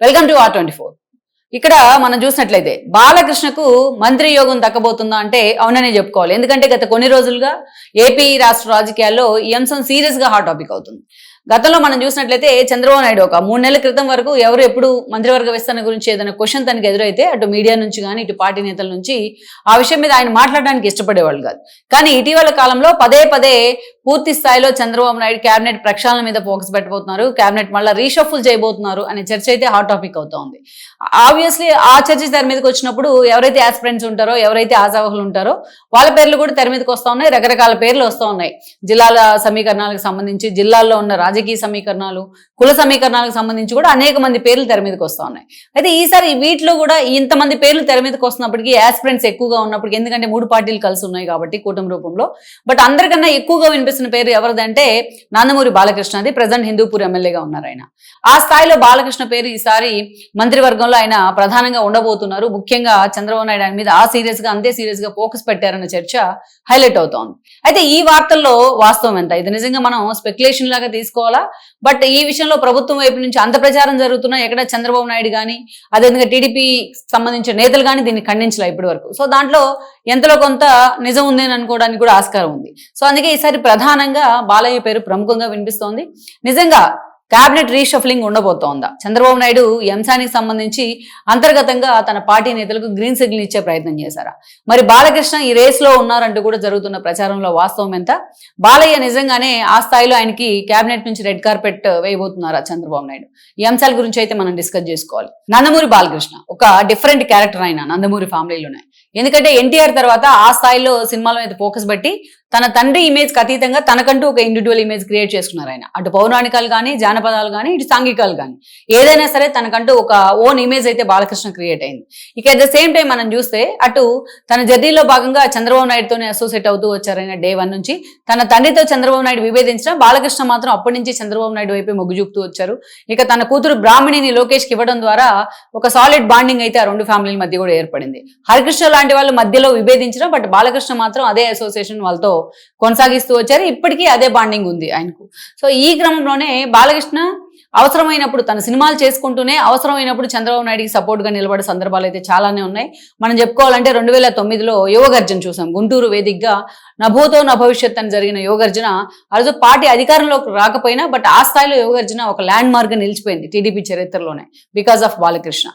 Welcome to R24. ఇక్కడ మనం చూసినట్లయితే బాలకృష్ణకు మంత్రి యోగం దక్కబోతుందా అంటే అవుననే చెప్పుకోవాలి. ఎందుకంటే గత కొన్ని రోజులుగా ఏపీ రాష్ట్ర రాజకీయాల్లో ఈ అంశం సీరియస్ గా హాట్ టాపిక్ అవుతుంది. గతంలో మనం చూసినట్లయితే చంద్రబాబు నాయుడు ఒక 3 నెలల క్రితం వరకు ఎవరు ఎప్పుడు మంత్రివర్గ విస్తరణ గురించి ఏదైనా క్వశ్చన్ తనకు ఎదురైతే అటు మీడియా నుంచి కానీ ఇటు పార్టీ నేతల నుంచి ఆ విషయం మీద ఆయన మాట్లాడడానికి ఇష్టపడేవాళ్ళు కాదు. కానీ ఇటీవల కాలంలో పదే పదే పూర్తి స్థాయిలో చంద్రబాబు నాయుడు కేబినెట్ ప్రక్షాళన మీద ఫోకస్ పెట్టబోతున్నారు, కేబినెట్ మళ్ళీ రీషఫుల్ చేయబోతున్నారు అనే చర్చ అయితే హాట్ టాపిక్ అవుతా ఉంది. ఆబ్వియస్లీ ఆ చర్చ తెర మీదకి వచ్చినప్పుడు ఎవరైతే ఆస్పిరెంట్స్ ఉంటారో, ఎవరైతే ఆశావహులు ఉంటారో వాళ్ళ పేర్లు కూడా తెర మీదకి వస్తూ ఉన్నాయి. రకరకాల పేర్లు వస్తూ ఉన్నాయి. జిల్లాల సమీకరణాలకు సంబంధించి, జిల్లాల్లో ఉన్న రాజకీయ సమీకరణాలు, కుల సమీకరణాలకు సంబంధించి కూడా అనేక మంది పేర్లు తెర మీదకి వస్తూ ఉన్నాయి. అయితే ఈసారి వీటిలో కూడా ఇంతమంది పేర్లు తెర మీదకి వస్తున్నప్పటికీ ఆస్పిరెంట్స్ ఎక్కువగా ఉన్నప్పటికీ, ఎందుకంటే 3 పార్టీలు కలిసి ఉన్నాయి కాబట్టి కూటమి రూపంలో, బట్ అందరికన్నా ఎక్కువగా వినిపిస్తున్న పేరు ఎవరిదంటే నందమూరి బాలకృష్ణది. ప్రజెంట్ హిందూపూర్ ఎమ్మెల్యేగా ఉన్నారు ఆయన. ఆ స్థాయిలో బాలకృష్ణ పేరు ఈసారి మంత్రివర్గంలో ఆయన ప్రధానంగా ఉండబోతున్నారు. ముఖ్యంగా చంద్రబాబు నాయుడు ఆయన మీద అంతే సీరియస్ గా ఫోకస్ పెట్టారన్న చర్చ హైలైట్ అవుతోంది. అయితే ఈ వార్తల్లో వాస్తవం ఎంత? ఇది నిజంగా మనం స్పెక్యులేషన్ లాగా తీసుకోవాలా? బట్ ఈ విషయంలో ప్రభుత్వం వైపు నుంచి అంత ప్రచారం జరుగుతున్నా ఎక్కడ చంద్రబాబు నాయుడు కానీ అదేవిధంగా టీడీపీ సంబంధించిన నేతలు కానీ దీన్ని ఖండించలే ఇప్పటి వరకు. సో దాంట్లో ఎంతలో కొంత నిజం ఉంది అని అనుకోవడానికి కూడా ఆస్కారం ఉంది. సో అందుకే ఈసారి ప్రధానంగా బాలయ్య పేరు ప్రముఖంగా వినిపిస్తోంది. నిజంగా కేబినెట్ రీషఫ్లింగ్ ఉండబోతోందా? చంద్రబాబు నాయుడు ఈ అంశానికి సంబంధించి అంతర్గతంగా తన పార్టీ నేతలకు గ్రీన్ సిగ్నల్ ఇచ్చే ప్రయత్నం చేశారా? మరి బాలకృష్ణ ఈ రేస్ లో ఉన్నారంటూ కూడా జరుగుతున్న ప్రచారంలో వాస్తవం ఎంత? బాలయ్య నిజంగానే ఆ స్థాయిలో ఆయనకి కేబినెట్ నుంచి రెడ్ కార్పెట్ వేయబోతున్నారా చంద్రబాబు నాయుడు? ఈ అంశాల గురించి అయితే మనం డిస్కస్ చేసుకోవాలి. నందమూరి బాలకృష్ణ ఒక డిఫరెంట్ క్యారెక్టర్ అయిన నందమూరి ఫ్యామిలీలోనే. ఎందుకంటే ఎన్టీఆర్ తర్వాత ఆ స్థాయిలో సినిమాల మీద ఫోకస్ పెట్టి తన తండ్రి ఇమేజ్ అతీతంగా తనకంటూ ఒక ఇండివిజువల్ ఇమేజ్ క్రియేట్ చేసుకున్నారు ఆయన. అటు పౌరాణికాలు కానీ, జానపదాలు కానీ, ఇటు సాంఘికాలు కానీ ఏదైనా సరే తనకంటూ ఒక ఓన్ ఇమేజ్ అయితే బాలకృష్ణ క్రియేట్ అయింది. ఇక అట్ ద సేమ్ టైం మనం చూస్తే అటు తన జర్నీలో భాగంగా చంద్రబాబు నాయుడుతోనే అసోసియేట్ అవుతూ వచ్చారు ఆయన డే 1 నుంచి. తన తండ్రితో చంద్రబాబు నాయుడు విభేదించిన బాలకృష్ణ మాత్రం అప్పటి నుంచి చంద్రబాబు నాయుడు వైపే మొగ్గు చూపుతూ వచ్చారు. ఇక తన కూతురు బ్రాహ్మణిని లోకేష్కి ఇవ్వడం ద్వారా ఒక సాలిడ్ బాండింగ్ అయితే ఆ 2 ఫ్యామిలీల మధ్య కూడా ఏర్పడింది. హరికృష్ణ లాంటి వాళ్ళు మధ్యలో విభేదించిన, బట్ బాలకృష్ణ మాత్రం అదే అసోసియేషన్ వాళ్ళతో కొనసాగిస్తూ వచ్చారు. ఇప్పటికీ అదే బాండింగ్ ఉంది ఆయనకు. సో ఈ క్రమంలోనే బాలకృష్ణ అవసరమైనప్పుడు తన సినిమాలు చేసుకుంటూనే అవసరమైనప్పుడు చంద్రబాబు నాయుడికి సపోర్ట్ గా నిలబడే సందర్భాలు అయితే చాలానే ఉన్నాయి. మనం చెప్పుకోవాలంటే 2009లో యువగర్జన చూసాం. గుంటూరు వేదికగా నభూతో నభవిష్యత్ అని జరిగిన యువగర్జన ఆ రోజు పార్టీ అధికారంలోకి రాకపోయినా, బట్ ఆ స్థాయిలో యువగర్జన ఒక ల్యాండ్ మార్క్ గా నిలిచిపోయింది టీడీపీ చరిత్రలోనే బికాస్ ఆఫ్ బాలకృష్ణ.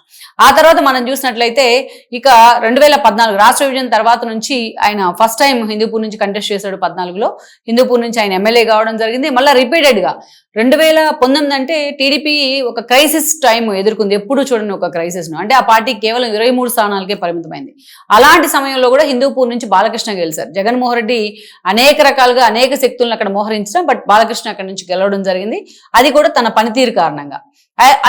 ఆ తర్వాత మనం చూసినట్లయితే ఇక 2014 రాష్ట్ర విభజన తర్వాత నుంచి ఆయన ఫస్ట్ టైం హిందూపూర్ నుంచి కంటెస్ట్ చేశాడు. 14లో హిందూపూర్ నుంచి ఆయన ఎమ్మెల్యే కావడం జరిగింది. మళ్ళీ రిపీటెడ్ గా 2019 అంటే టీడీపీ ఒక క్రైసిస్ టైం ఎదుర్కొంది. ఎప్పుడు చూడండి ఒక క్రైసిస్ ను. అంటే ఆ పార్టీ కేవలం 23 స్థానాలకే పరిమితమైంది. అలాంటి సమయంలో కూడా హిందూపూర్ నుంచి బాలకృష్ణ గెలిచారు. జగన్మోహన్ రెడ్డి అనేక రకాలుగా అనేక శక్తులను అక్కడ మోహరించడం, బట్ బాలకృష్ణ అక్కడ నుంచి గెలవడం జరిగింది. అది కూడా తన పనితీరు కారణంగా.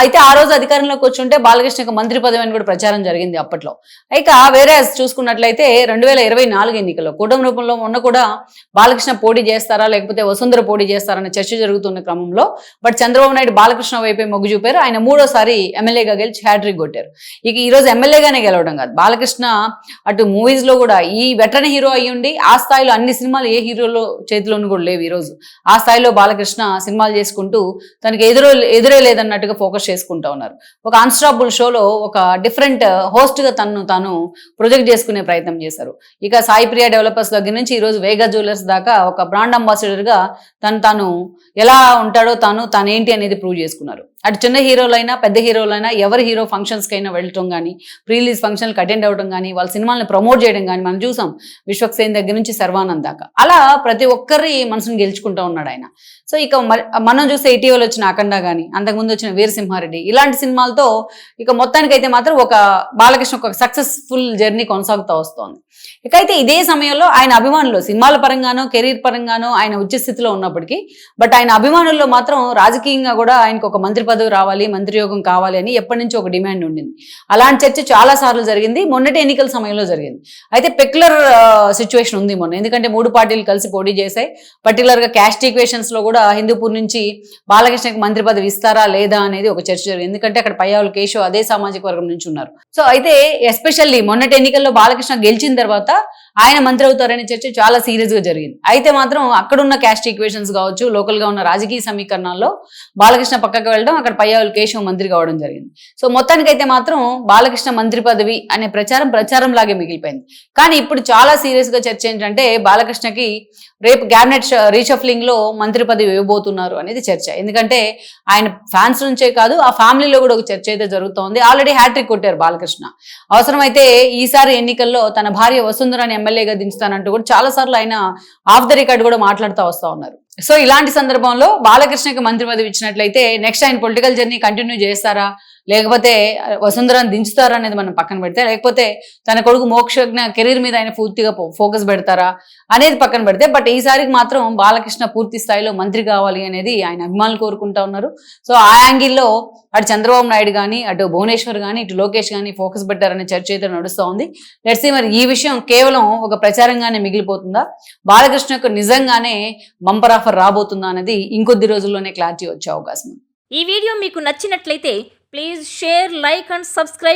అయితే ఆ రోజు అధికారంలోకి వచ్చి బాలకృష్ణకు మంత్రి పదవి అని కూడా ప్రచారం జరిగింది అప్పట్లో. ఇక వేరే చూసుకున్నట్లయితే 2024 ఎన్నికల్లో కూటమి రూపంలో మొన్న కూడా బాలకృష్ణ పోటీ చేస్తారా లేకపోతే వసుంధర పోటీ చేస్తారన్న చర్చ జరుగుతున్న క్రమంలో, బట్ చంద్రబాబు నాయుడు బాలకృష్ణ వైపే మొగ్గు చూపారు. ఆయన 3వసారి ఎమ్మెల్యేగా గెలిచి హ్యాట్రిక్ కొట్టారు. ఇక ఈ రోజు ఎమ్మెల్యేగానే గెలవడం కాదు, బాలకృష్ణ అటు మూవీస్ లో కూడా ఈ వెటరన్ హీరో అయ్యుండి ఆ స్థాయిలో అన్ని సినిమాలు ఏ హీరోలో చేతిలోనూ కూడా లేవు. ఈ రోజు ఆ స్థాయిలో బాలకృష్ణ సినిమాలు చేసుకుంటూ తనకి ఎదురే లేదన్నట్టుగా ఫోకస్ చేసుకుంటూ ఉన్నారు. ఒక అన్స్టాపుల్ షోలో ఒక డిఫరెంట్ హోస్ట్ గా తాను ప్రొజెక్ట్ చేసుకునే ప్రయత్నం చేశారు. ఇక సాయి ప్రియా డెవలపర్స్ దగ్గర నుంచి ఈ రోజు వేగా జ్యువెలర్స్ దాకా ఒక బ్రాండ్ అంబాసిడర్ గా తాను ఎలా ఉంటాడో తానేంటి అనేది ప్రూవ్ చేసుకున్నారు. అటు చిన్న హీరోలైనా పెద్ద హీరోలైనా ఎవరి హీరో ఫంక్షన్స్ కైనా వెళ్ళటం కానీ, ప్రీలీజ్ ఫంక్షన్కి అటెండ్ అవ్వడం కానీ, వాళ్ళ సినిమాలను ప్రమోట్ చేయడం కానీ మనం చూసాం. విశ్వక్సేన్ దగ్గర నుంచి శర్వానంద్ దాకా అలా ప్రతి ఒక్కరి మనసును గెలుచుకుంటూ ఉన్నాడు ఆయన. సో ఇక మనం చూస్తే ఇటీవల వచ్చిన అఖండ కానీ, అంతకుముందు వచ్చిన వీరసింహారెడ్డి, ఇలాంటి సినిమాలతో ఇక మొత్తానికైతే మాత్రం ఒక బాలకృష్ణ ఒక సక్సెస్ఫుల్ జర్నీ కొనసాగుతూ వస్తోంది. ఇకైతే ఇదే సమయంలో ఆయన అభిమానులు సినిమాల పరంగానో కెరీర్ పరంగానో ఆయన ఉచ్చ స్థితిలో ఉన్నప్పటికీ, బట్ ఆయన అభిమానుల్లో మాత్రం రాజకీయంగా కూడా ఆయనకు ఒక మంత్రి పదవి రావాలి, మంత్రి యోగం కావాలి అని ఎప్పటి నుంచి ఒక డిమాండ్ ఉండింది. అలాంటి చర్చ చాలా సార్లు జరిగింది. మొన్నటి ఎన్నికల సమయంలో జరిగింది. అయితే పెక్యులర్ సిచ్యువేషన్ ఉంది మొన్న. ఎందుకంటే 3 పార్టీలు కలిసి పోటీ చేశాయి. పర్టికులర్ గా క్యాస్ట్ ఈక్వేషన్స్ లో కూడా హిందూపూర్ నుంచి బాలకృష్ణకి మంత్రి పదవి ఇస్తారా లేదా అనేది ఒక చర్చ జరిగింది. ఎందుకంటే అక్కడ పయ్యావుల కేశవ్ అదే సామాజిక వర్గం నుంచి ఉన్నారు. సో అయితే ఎస్పెషల్లీ మొన్నటి ఎన్నికల్లో బాలకృష్ణ గెలిచిన తర్వాత ఆయన మంత్రి అవుతారనే చర్చ చాలా సీరియస్ గా జరిగింది. అయితే మాత్రం అక్కడున్న క్యాస్ట్ ఈక్వేషన్స్ కావచ్చు, లోకల్ గా ఉన్న రాజకీయ సమీకరణాల్లో బాలకృష్ణ పక్కకు వెళ్ళడం, అక్కడ పయ్యావుల కేశవ్ మంత్రి కావడం జరిగింది. సో మొత్తానికైతే మాత్రం బాలకృష్ణ మంత్రి పదవి అనే ప్రచారం లాగే మిగిలిపోయింది. కానీ ఇప్పుడు చాలా సీరియస్ గా చర్చ ఏంటంటే బాలకృష్ణకి రేపు క్యాబినెట్ రీషఫ్లింగ్ లో మంత్రి పదవి ఇవ్వబోతున్నారు అనేది చర్చ. ఎందుకంటే ఆయన ఫ్యాన్స్ నుంచే కాదు, ఆ ఫ్యామిలీలో కూడా ఒక చర్చ అయితే జరుగుతోంది. ఆల్రెడీ హ్యాట్రిక్ కొట్టారు బాలకృష్ణ. అవసరమైతే ఈసారి ఎన్నికల్లో తన భార్య వసుంధరని ఎమ్మెల్యేగా దించుతానంటూ కూడా చాలా సార్లు ఆయన ఆఫ్ ద రికార్డ్ కూడా మాట్లాడుతూ వస్తా ఉన్నారు. సో ఇలాంటి సందర్భంలో బాలకృష్ణకి మంత్రి పదవి ఇచ్చినట్లయితే నెక్స్ట్ ఆయన పొలిటికల్ జర్నీ కంటిన్యూ చేస్తారా, లేకపోతే వసుంధరని దించుతారా అనేది మనం పక్కన పెడితే, లేకపోతే తన కొడుకు మోక్షజ్ఞ కెరీర్ మీద ఆయన పూర్తిగా ఫోకస్ పెడతారా అనేది పక్కన పెడితే, బట్ ఈసారికి మాత్రం బాలకృష్ణ పూర్తి స్థాయిలో మంత్రి కావాలి అనేది ఆయన అభిమానులు కోరుకుంటా ఉన్నారు. సో ఆ యాంగిల్లో అటు చంద్రబాబు నాయుడు కానీ, అటు భువనేశ్వర్ కానీ, ఇటు లోకేష్ కానీ ఫోకస్ పెట్టారనే చర్చ అయితే నడుస్తూ ఉంది. లెట్స్ సీ మరి ఈ విషయం కేవలం ఒక ప్రచారంగానే మిగిలిపోతుందా, బాలకృష్ణకు నిజంగానే బంపర్ ఆఫర్ రాబోతుందా అనేది ఇంకొద్ది రోజుల్లోనే క్లారిటీ వచ్చే అవకాశం ఉంది. ఈ వీడియో మీకు నచ్చినట్లయితే please share, like and subscribe